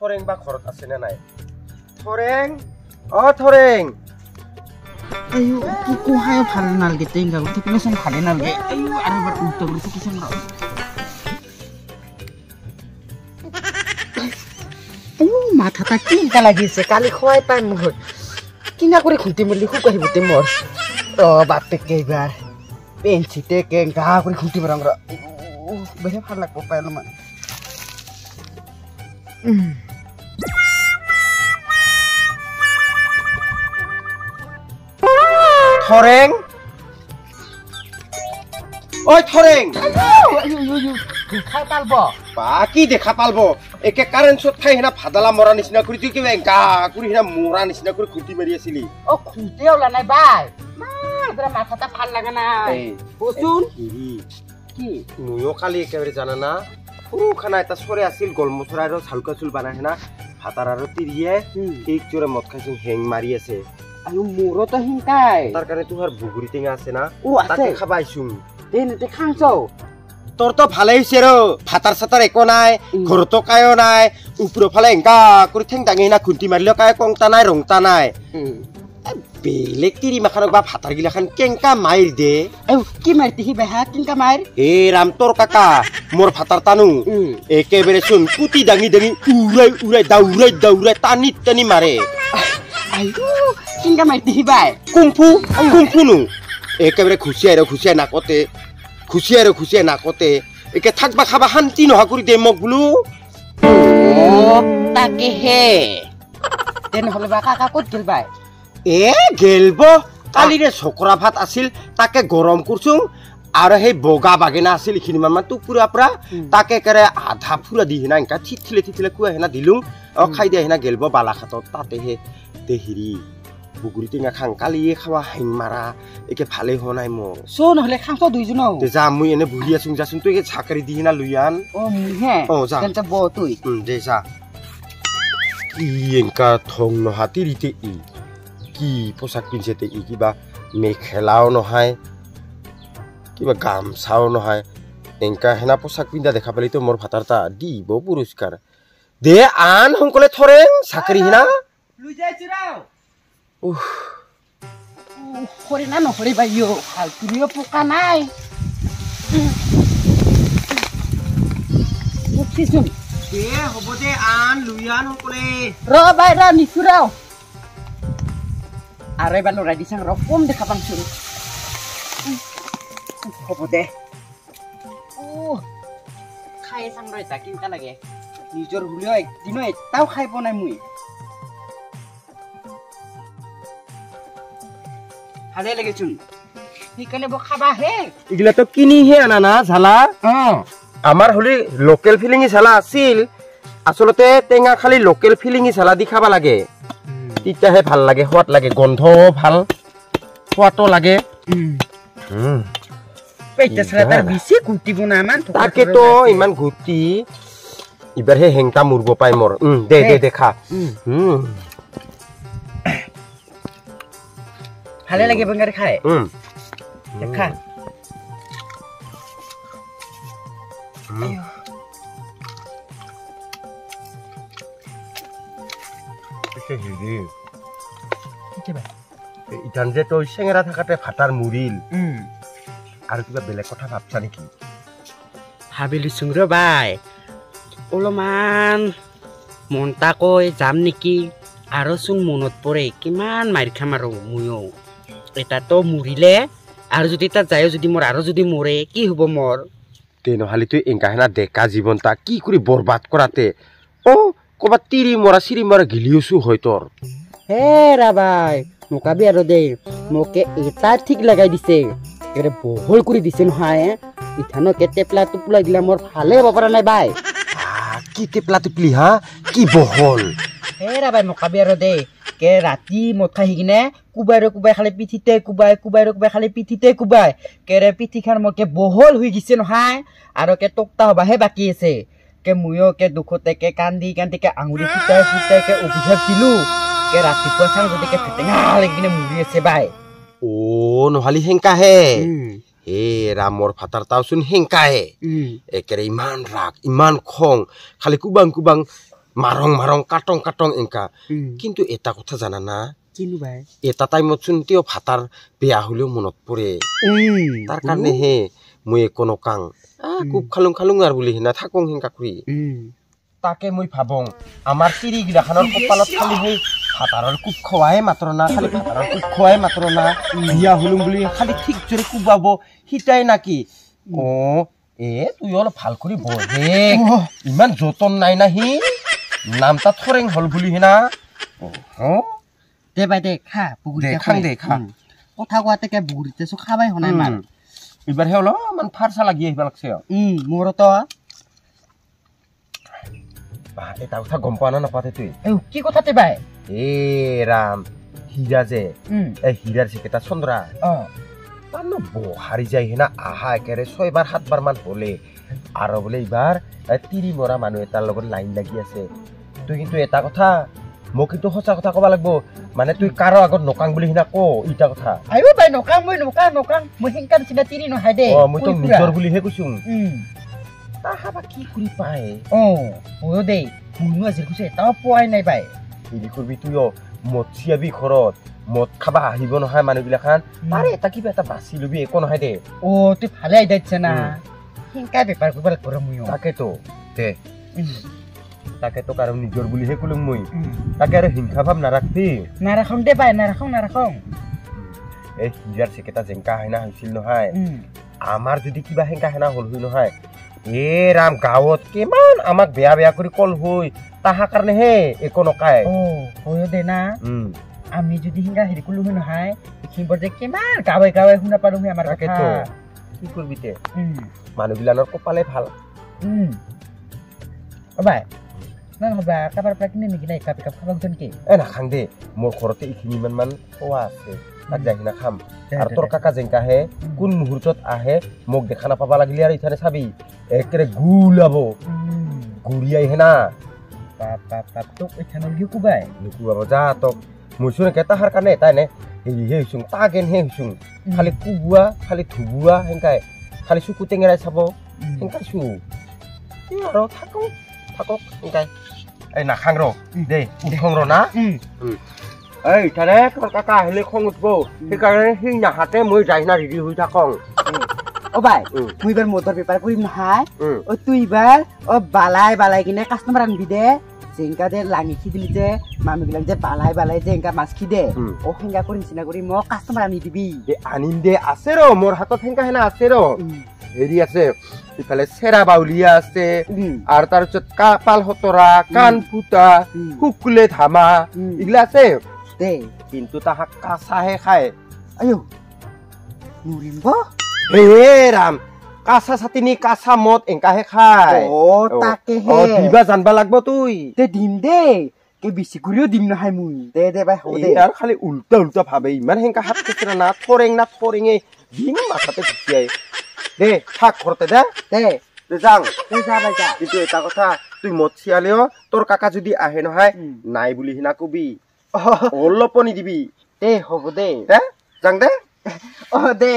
থৰেং বা ঘৰত আছে নে নাই থৰেং থৰেং ayo ku hayo ভাল নালগে তেঙ্গা উঠি কিনে সম ভালে নালগে ayo আৰু বার উল্টো করে কিছু না ayo মাথাটা কিনকা লাগিছে কালি খোয়াই পাই মোর কিনা করে খুঁটি মলি খুব আহিবতে মোর ও বাপে কেইবার পেনচিতে কেঙ্গা করে খুঁটি মারাম র বেহে ভাল লাগব পাইলো মানে থৰেং ঐ থৰেং খাই পালব বাকি দেখা পালব একে কাৰেন্ট শট খাই হেনা ফাদালা মৰা নিচিনা কৰি তুই কিবা গা কৰি হেনা মৰা নিচিনা কৰি খুঁটি মাৰি আছিলি ও খুঁটে ওলা নাই বাই মাদৰা মাথাটা ভাল লাগা নাই বসুন কি নুয়ো কালি একেবাৰে জানা না সৰু খানা এটা চৰে আছিল গলমচৰা আৰু চালকা চুল বানাই হেনা ভাতাৰ আৰু তিৰিয়ে ঠিক জোৰে মদ খাইছিল হেং মাৰি আছে আয়ো মোৰো তো হিংকাই তাৰ কাৰণে তোমাৰ বুগুৰি টেঙা আছে না ও আছে তাকে খাবা আইছো দেনতে খাংছো তোৰ তো ভালে হৈছে ৰ ভাতাৰ সাতাৰ একো নাই ঘৰতো কায়ো নাই ওপৰৰ ফালে এংকা কৰি ঠেং দাঙি না খুঁটি মাৰিলেও কায় কংটা নাই ৰংটা নাই বেলেগ তিৰি মাখানক বা ভাতাৰ গিলাখান কেংকা মাইৰ দে কি মাৰিতি সি বেহা কেংকা মাইৰ এ ৰাম তোৰ কাকা মোৰ ভাতাৰ টানো একেবাৰে চোন কুটি দাঙি দাঙি উৰাই উৰাই দাউৰাই টানি টানি মাৰে আয়ো কেংকা মাৰিতি সি বাই কুমফু নো একেবাৰে খুচিয়াই নাকতে একে থাকবা খাবা শান্তি নহা কৰি দে মোক বোলো তাকে হে তেনেহলে বা কাকা ক'ত গেল বাই গেলব কালিৰে চকৰা ভাত আছিল তাকে গৰম কৰছো আৰু সেই বগা বাগেনা আছিল এইখিনি মান টুকুৰা পৰা তাকে কেৰে আধা ফুৰা দি হেনা এনেকা থিথিলে কুৱা হেনা দিলুং খাই দিয়া হেনা গেলব বালাখাতত তাতেহে দেহিৰি বুগুৰি টেঙা খাং কালিয়ে খাৱা হেং মাৰা একে ভালে হোৱা নাই মোৰ চো নহলে খাংছো দুইজন যা মই এনে বহি আছো যাচোন তুই চাকৰি দি হেনা লৈ আন মুহে যা তেন্তে ব তুই দে যা কি এনেকা থং নহা তিৰিতে কি পোচাক পিন্ধিছে কিবা মেখেলাও নহয় কিবা গামছাও নহয় এনেকা হেনা পোচাক পিন্ধা দেখা পালিতো মোৰ ভাতাৰটা দিব পুৰস্কাৰ দে আন সোনকালে থৰেং চাকৰি হেনা লৈ যাইছো ৰাও খৰি না নহৰি বাইও ভাল তুলিও পোকা নাই উঠিছোন দে হ'ব দে আন লৈ আন সোনকালে ৰ বাই ৰ নিছো ৰাও আৰু এবাৰ লৰাই দিছাং ৰ কম দেখা পাংচোন হ'ব দে খাই চাং ৰ এটা কেনেকা লাগে নিজৰ বুলিও একদিনো এটাও খাই পোৱা নাই মই ভালে লাগেচোন সেইকাৰণে ব খাবা হে এগুলা তো কিনিহে আনা না ঝালা আমাৰ হলি লোকেল ফিলিঙি ঝালা আছিল আসলতে টেঙা খালি লোকেল ফিলিঙি ঝালা দি খাবা লাগে তিতাহে ভাল লাগে সোৱাদ লাগে গন্ধও ভাল সোৱাদও লাগে পেটা ছাড়া তাৰ বেশি গুটিব না মান তাকে তো ইমান গুটি ইবাৰ হে হেংটা মুৰব পাই মোৰ দে দেখা ভালে লাগে বঙ্গাৰে খায় দেখা ইটান যে তই চেঙেৰা থাকাতে ভাতাৰ মুৰিল আৰু কিবা বেলেগ কথা ভাবছা নেকি ভাবিলিছোং ৰ বাই অলপমান মনটা কৈ যাম নেকি আৰু চোন মনত পৰে কিমান মাৰি খাম আৰু ময়ো এটাতো মৰিলে আৰু যদি তাত যায় যদি মোৰ আৰু যদি মৰে কি হ'ব মোৰ তে নহ'লে তুই এংকা হেনা ডেকা জীৱন তাক কি কৰি বৰবাদ কৰাতে ক'ৰবাত তিৰি মৰা চিৰি মৰা গিলিওছো হয় তোৰ হে ৰাবাই নকাবি আৰু দে মোকে এটা ঠিক লগাই দিছে একেবাৰে বহল কৰি দিছে নহয় ইথানকে টেপলা টোপলা গিলা মোৰ ভালে হ'ব পৰা নাই বাই কি টেপলা টোপলি হা কি বহল হে ৰাবাই নকাবি আৰু দে কে ৰাতি মদ খাই কিনে কুবাই খালি পিঠিতে কুবাই খালি পিঠিতে কুবাই কেৰে পিঠিখান মোকে বহল হৈ গৈছে নহয় আৰু কে টকটা হবাহে বাকী আছে কে ময়ো কে দুখতে কে কান্দি কে আঙুলি ফুটাই কে অভিশাপ দিলো কে ৰাতিপুৱা চাং যদি কে ফেটেঙা লাগি কিনে মৰি আছে বাই নহ'লে হেংকাহে হে ৰামৰ ভাতাৰ তাওচোন হেংকাহে একেৰে ইমান ৰাগ ইমান খং খালি কুবাং মাৰং মাৰং কাটং কাটং এংকা কিন্তু এটা কথা জানা না কিনো ভাই এটা টাইমত চোন তেওঁ ভাতাৰ বেয়া হলেও মনত পৰে তাৰ কাৰণে হে মই একো নকাং খুব খালুং খালুং আৰু বুলি হিনা থাকং হেংকা কৰি তাকে মই ভাবং আমাৰ তিৰি গিলাখানৰ কপালত খালি সেই ভাতাৰৰ কুপ খোৱাই মাত্ৰ না খালি ভাতাৰৰ কুপ খোৱাই মাত্ৰ না বিয়া হলুং বুলি খালি ঠিক জোৰে কুবাব সিটাই নাকি তুই অলপ ভাল কৰি বহে ইমান যতন নাই না সি নামটা থৰেং হল বুলি হিনা দে বাই দে খা দে খাং দে খা কথা কোৱাতে বুগুৰিতে চো খাবাই হনাই মান এইবাৰহে অলপমান ফাৰচা লাগি আহিব লাগছে মোৰতো এটা কথা গম পোৱা না নাপাতে তুই কি কথাতে বাই ৰাম হীৰা যে হীৰাৰ যিকেইটা চন্দ্ৰা তাৰ ন বহাৰি যায় হেনা আহা একেবাৰে 6 বাৰ 7 বাৰ মান হলে আৰু বোলে এইবাৰ তিৰি মৰা মানুহ এটাৰ লগত লাইন লাগি আছে তুই কিন্তু এটা কথা মোক কিন্তু সঁচা কথা কবা লাগব মানে তুই কাৰো আগত নকাং বুলি হিনা কো ইটা কথা আইও বাই নকাং মই হিংকান চিনা তিৰি নহয় দে মই তো নিজৰ বুলিহে কৈছো তাহাবা কি কৰি পায় দে মুনু আছিল কৈছে এটাও পোৱাই নাই বাই হেৰি কৰবি তুই মদ চিয়াবি ঘৰত মদ খাবা আহিব নহয় মানুহবিলাখান তাৰে এটা কিবা এটা বাচি লবি একো নহয় দে তুই ভালে আইদাইছে না হিংকা বেপাৰ কৰিব লাগিব মই তাকেতো দে তাকেতো কাৰণ নিজৰ বুলিহে কলুং মই তাকে আৰু হিংসা ভাৱ নাৰাখং দে বাই নাৰাখং এই হীৰাৰ চেকেটা জেংকা হেনা হৈছিল নহয় আমাৰ যদি কিবা হেংকা হেনা হল হৈ নহয় ৰাম গাঁৱত কিমান আমাক বেয়া বেয়া কৰি কল হৈ তাহা কাৰণে হে একো নকায় দে না আমি যদি হিংগা হেৰি কলো নহয় এইখিনিবোৰ যে কিমান গাঁৱে গাঁৱে শুনা পালো আমাৰ তাকেতো কি কৰবি তে মানুহবিলাকৰ কপালে ভাল বাই নহবা কাবাৰ পৰা কিনে নেকি নাই কাপ খাব কি নাখাং দে মোৰ ঘৰতে এইখিনি মান খোৱা আছে তাক যাই না খাম আৰু তোৰ কাকা জেংকা হে কোন মুহূৰ্তত আহে মোক দেখা নাপাবা লাগিলে আৰু ইথানে চাবি একেৰে গুলাব গুৰিয়াই হে না তোক এখানৰ কি কুবাই নুকুবাব যা তোক মইচোন কেইটাহাৰ কাৰণে এটাই নে হেৰিহে হৈছোং তাগেনহে হৈছোং খালি কুবোৱা খালি ধুবোৱা হেংকাই খালি চকু টেঙেৰাই চাব হেংকাইছো আৰু থাকক হেংকাই নাখাং ৰ দেই উঠং ৰ না ইথানে তোৰ কাকা আহিলে খং উঠব সেইকাৰণে সি নাহাতে মই যাই না ৰেডি হৈ থাকং বাই মই এইবাৰ মদৰ বেপাৰ কৰিম নহয় তুই এইবাৰ বালাই কিনে কাষ্টমাৰ আনবি দে যেংকা দে লাঙি খিদিলি যে মানুহবিলাক যে বালাই যে এনেকা মাছ খিদে সেংকা কৰি নিচিনা কৰি মোক কাষ্টমাৰ আনি দিবি আনিম দে আছে ৰ মোৰ হাতত সেংকা হেনা আছে ৰ হেৰি আছে ইফালে চেৰা বাউলিয়া আছে আৰু তাৰপিছত কাপাল হতৰা কাণ ফুটা শুকুলে ধামা এইগিলা আছে দে কিন্তু তাহাক কাঁচাহে খায় আয়ো নুৰিম ৰাম কাঁচা চাটনি কাঁচা মদ এংকাহে খায় তাকেহে দিবা জানবা লাগব তুই দে দিম দে কে বেছি কৰিও দিম নহয় মই দে বাই হ'ব দে আৰু খালি উল্টা ভাবে ইমান হেংকা হাত কেচৰা না থৰেঙে দিম মাথাতে ঘুচিয়াই দে থাক ঘৰতে দে যাং যা বাই যা কিন্তু এটা কথা তুই মদ চিয়ালেও তোৰ কাকা যদি আহে নহয় নাই বুলি হিনা কবি অলপ নিদিবি দে হ'ব দে যাং দে দে